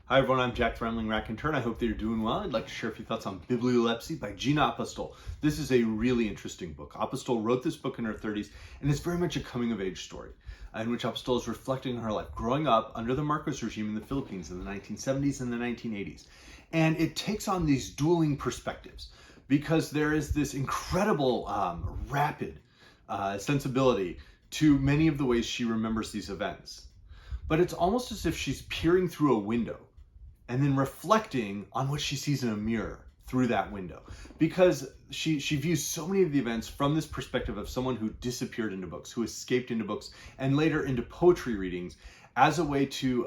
Hi everyone, I'm Jack Fremling Raconteur, and I hope that you're doing well. I'd like to share a few thoughts on Bibliolepsy by Gina Apostol. This is a really interesting book. Apostol wrote this book in her 30s, and it's very much a coming-of-age story in which Apostol is reflecting on her life growing up under the Marcos regime in the Philippines in the 1970s and the 1980s. And it takes on these dueling perspectives because there is this incredible, rapid sensibility to many of the ways she remembers these events. But it's almost as if she's peering through a window and then reflecting on what she sees in a mirror through that window. Because she views so many of the events from this perspective of someone who disappeared into books, who escaped into books, and later into poetry readings as a way to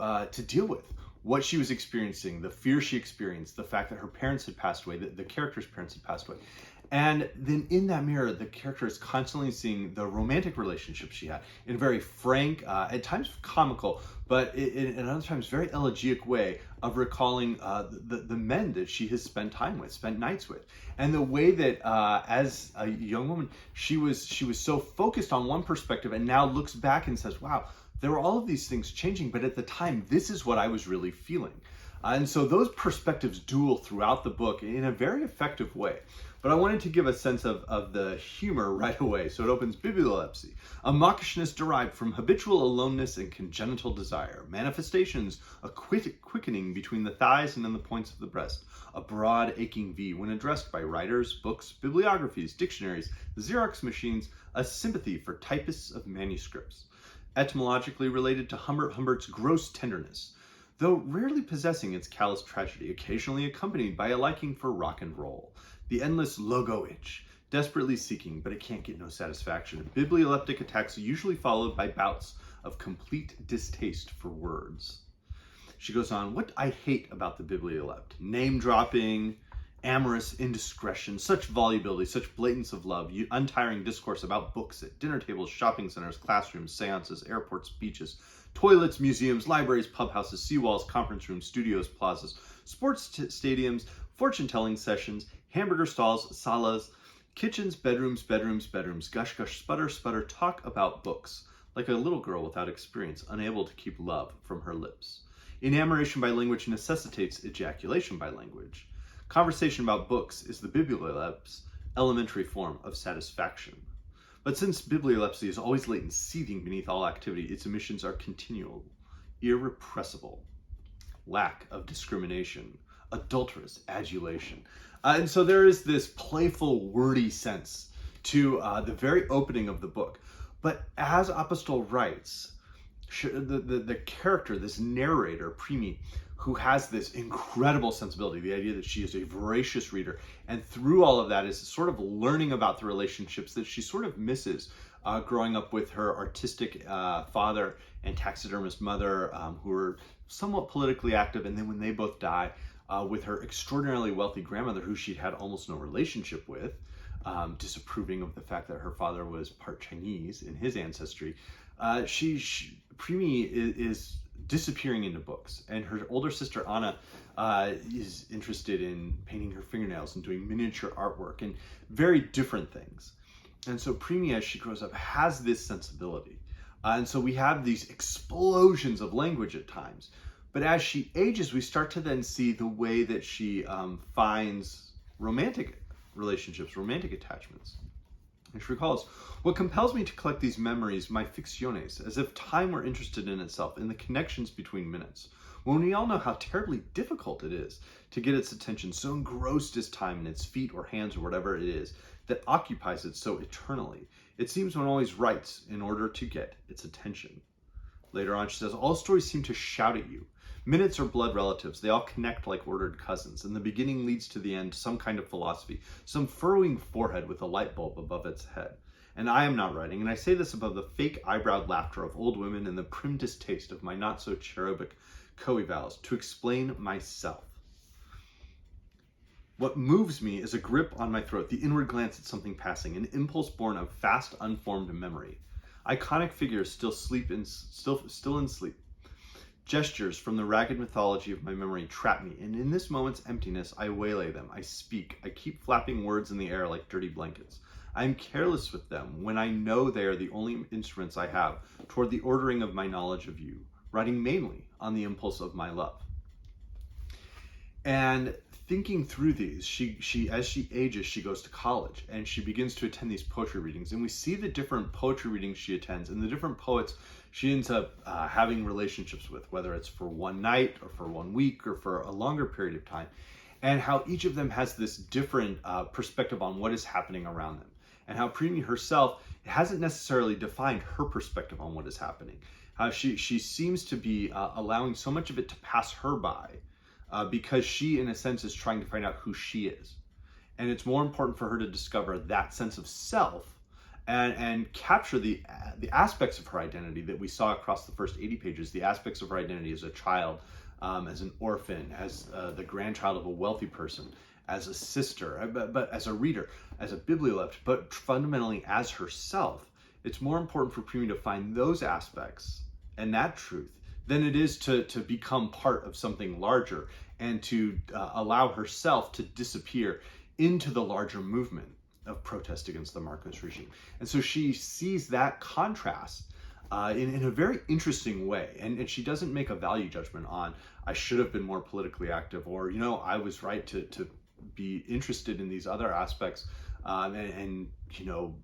deal with what she was experiencing, the fear she experienced, the fact that her parents had passed away, the character's parents had passed away. And then in that mirror, the character is constantly seeing the romantic relationship she had in a very frank, at times comical, but in other times very elegiac way of recalling the men that she has spent time with, spent nights with. And the way that as a young woman, she was so focused on one perspective and now looks back and says, wow, there were all of these things changing, but at the time, this is what I was really feeling. And so those perspectives duel throughout the book in a very effective way. But I wanted to give a sense of the humor right away. So it opens Bibliolepsy, a mawkishness derived from habitual aloneness and congenital desire, manifestations, a quickening between the thighs and in the points of the breast, a broad aching V when addressed by writers, books, bibliographies, dictionaries, Xerox machines, a sympathy for typists of manuscripts, etymologically related to Humbert's gross tenderness, though rarely possessing its callous tragedy, occasionally accompanied by a liking for rock and roll. The endless logo itch, desperately seeking, but it can't get no satisfaction. Biblioleptic attacks usually followed by bouts of complete distaste for words. She goes on, what I hate about the Bibliolept: name dropping, amorous indiscretion, such volubility, such blatance of love, untiring discourse about books at dinner tables, shopping centers, classrooms, seances, airports, beaches, toilets, museums, libraries, pub houses, seawalls, conference rooms, studios, plazas, sports stadiums, fortune-telling sessions, hamburger stalls, salas, kitchens, bedrooms, gush, gush, sputter, sputter, talk about books, like a little girl without experience, unable to keep love from her lips. Enamoration by language necessitates ejaculation by language. Conversation about books is the Biblioleps's elementary form of satisfaction. But since Bibliolepsy is always latent, seething beneath all activity, its emissions are continual, irrepressible, lack of discrimination, adulterous adulation. And so there is this playful, wordy sense to the very opening of the book. But as Apostol writes, the character, this narrator, Primi, who has this incredible sensibility, the idea that she is a voracious reader, and through all of that is sort of learning about the relationships that she sort of misses growing up with her artistic father and taxidermist mother, who are somewhat politically active, and then when they both die, with her extraordinarily wealthy grandmother, who she'd had almost no relationship with, disapproving of the fact that her father was part Chinese in his ancestry. Primi is disappearing into books, and her older sister Anna is interested in painting her fingernails and doing miniature artwork and very different things. And so Primi, as she grows up, has this sensibility. And so we have these explosions of language at times. But as she ages, we start to then see the way that she finds romantic relationships, romantic attachments. And she recalls, what compels me to collect these memories, my ficciones, as if time were interested in itself, in the connections between minutes, when we all know how terribly difficult it is to get its attention, so engrossed is time in its feet or hands or whatever it is that occupies it so eternally. It seems one always writes in order to get its attention. Later on, she says, all stories seem to shout at you. Minutes are blood relatives. They all connect like ordered cousins, and the beginning leads to the end, some kind of philosophy, some furrowing forehead with a light bulb above its head. And I am not writing, and I say this above the fake eyebrowed laughter of old women and the prim distaste of my not-so-cherubic coevals, to explain myself. What moves me is a grip on my throat, the inward glance at something passing, an impulse born of fast, unformed memory. Iconic figures still in sleep. Gestures from the ragged mythology of my memory trap me, and in this moment's emptiness, I waylay them, I speak, I keep flapping words in the air like dirty blankets. I am careless with them when I know they are the only instruments I have toward the ordering of my knowledge of you, writing mainly on the impulse of my love. And thinking through these, she as she ages, she goes to college and she begins to attend these poetry readings. And we see the different poetry readings she attends and the different poets she ends up having relationships with, whether it's for one night or for 1 week or for a longer period of time, and how each of them has this different perspective on what is happening around them. And how Primi herself hasn't necessarily defined her perspective on what is happening. How she seems to be allowing so much of it to pass her by because she, in a sense, is trying to find out who she is. And it's more important for her to discover that sense of self and capture the aspects of her identity that we saw across the first 80 pages, the aspects of her identity as a child, as an orphan, as the grandchild of a wealthy person, as a sister, but as a reader, as a bibliolepsy, but fundamentally as herself. It's more important for Primi to find those aspects and that truth than it is to become part of something larger and to allow herself to disappear into the larger movement of protest against the Marcos regime. And so she sees that contrast in a very interesting way. And she doesn't make a value judgment on, I should have been more politically active, or, I was right to be interested in these other aspects and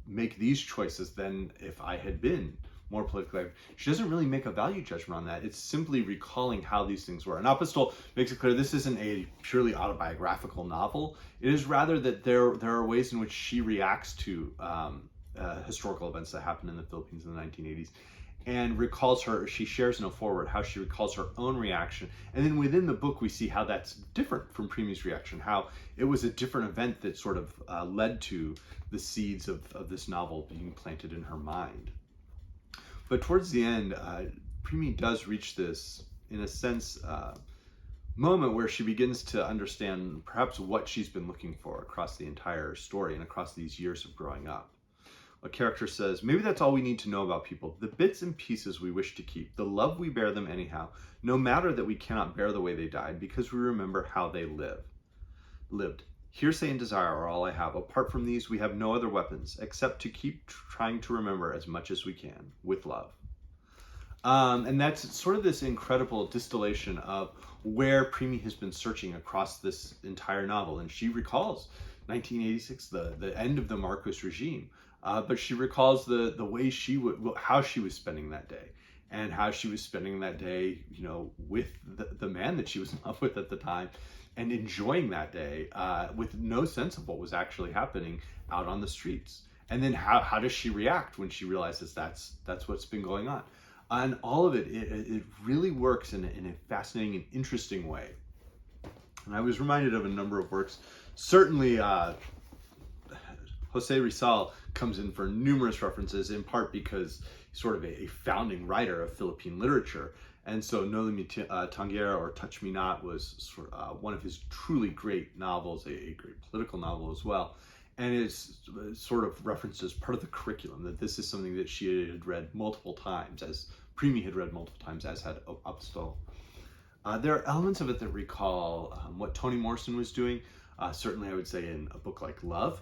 make these choices than if I had been more politically active. She doesn't really make a value judgment on that. It's simply recalling how these things were. And Apostol makes it clear this isn't a purely autobiographical novel. It is rather that there are ways in which she reacts to historical events that happened in the Philippines in the 1980s and she shares in a foreword how she recalls her own reaction. And then within the book, we see how that's different from Primi's reaction, how it was a different event that sort of led to the seeds of this novel being planted in her mind. But towards the end, Primi does reach this, in a sense, moment where she begins to understand perhaps what she's been looking for across the entire story and across these years of growing up. A character says, maybe that's all we need to know about people, the bits and pieces we wish to keep, the love we bear them anyhow, no matter that we cannot bear the way they died, because we remember how they lived. Hearsay and desire are all I have. Apart from these, we have no other weapons, except to keep trying to remember as much as we can, with love. And that's sort of this incredible distillation of where Primi has been searching across this entire novel. And she recalls 1986, the end of the Marcos regime. But she recalls the way how she was spending that day, and how she was spending that day, with the man that she was in love with at the time, and enjoying that day with no sense of what was actually happening out on the streets. And then how does she react when she realizes that's what's been going on? And all of it really works in a fascinating and interesting way. And I was reminded of a number of works. Certainly, José Rizal comes in for numerous references, in part because he's sort of a founding writer of Philippine literature. And so Noli, Tangere, or Touch Me Not was one of his truly great novels, a great political novel as well. And it's sort of referenced as part of the curriculum, that this is something that she had read multiple times, as Primi had read multiple times, as had Apostol. There are elements of it that recall what Toni Morrison was doing, certainly I would say in a book like Love.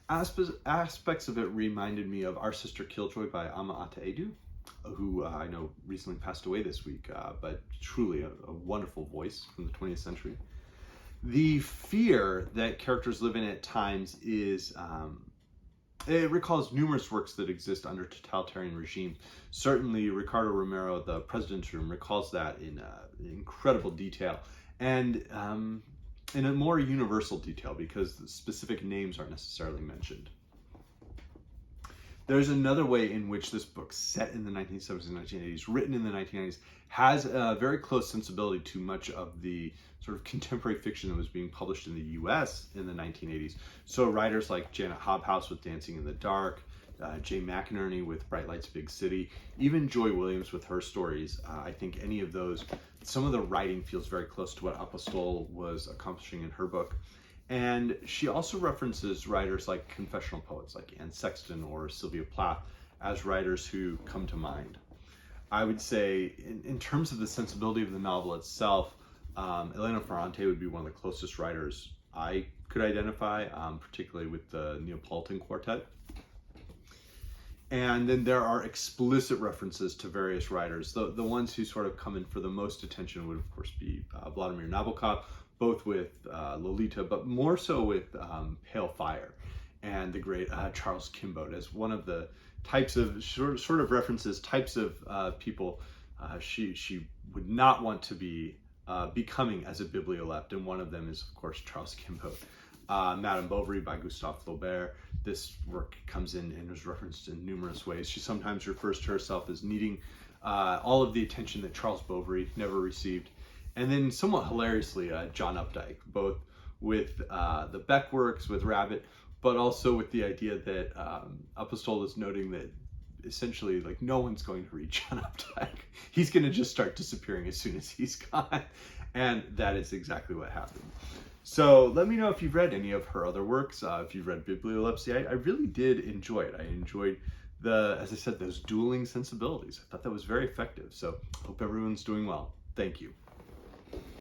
Aspects of it reminded me of Our Sister Killjoy by Ama Ata Edu, who I know recently passed away this week, but truly a wonderful voice from the 20th century. The fear that characters live in at times is, it recalls numerous works that exist under totalitarian regimes. Certainly Ricardo Romero, The President's Room, recalls that in incredible detail, and in a more universal detail, because the specific names aren't necessarily mentioned. There's another way in which this book, set in the 1970s and 1980s, written in the 1990s, has a very close sensibility to much of the sort of contemporary fiction that was being published in the US in the 1980s. So writers like Janet Hobhouse with Dancing in the Dark, Jay McInerney with Bright Lights Big City, even Joy Williams with her stories. I think any of those, some of the writing feels very close to what Apostol was accomplishing in her book. And she also references writers like confessional poets like Anne Sexton or Sylvia Plath as writers who come to mind. I would say, in terms of the sensibility of the novel itself, Elena Ferrante would be one of the closest writers I could identify, particularly with the Neapolitan Quartet. And then there are explicit references to various writers. The ones who sort of come in for the most attention would, of course, be Vladimir Nabokov, both with Lolita, but more so with Pale Fire, and the great Charles Kimboat as one of the types of sort of references, types of people she would not want to be becoming as a bibliolept, and one of them is, of course, Charles Kimboat. Madame Bovary by Gustave Flaubert. This work comes in and is referenced in numerous ways. She sometimes refers to herself as needing all of the attention that Charles Bovary never received. And then, somewhat hilariously, John Updike, both with the Beck works, with Rabbit, but also with the idea that Apostol is noting that essentially, like, no one's going to read John Updike. He's going to just start disappearing as soon as he's gone. And that is exactly what happened. So let me know if you've read any of her other works, if you've read Bibliolepsy. I really did enjoy it. I enjoyed as I said, those dueling sensibilities. I thought that was very effective. So hope everyone's doing well. Thank you.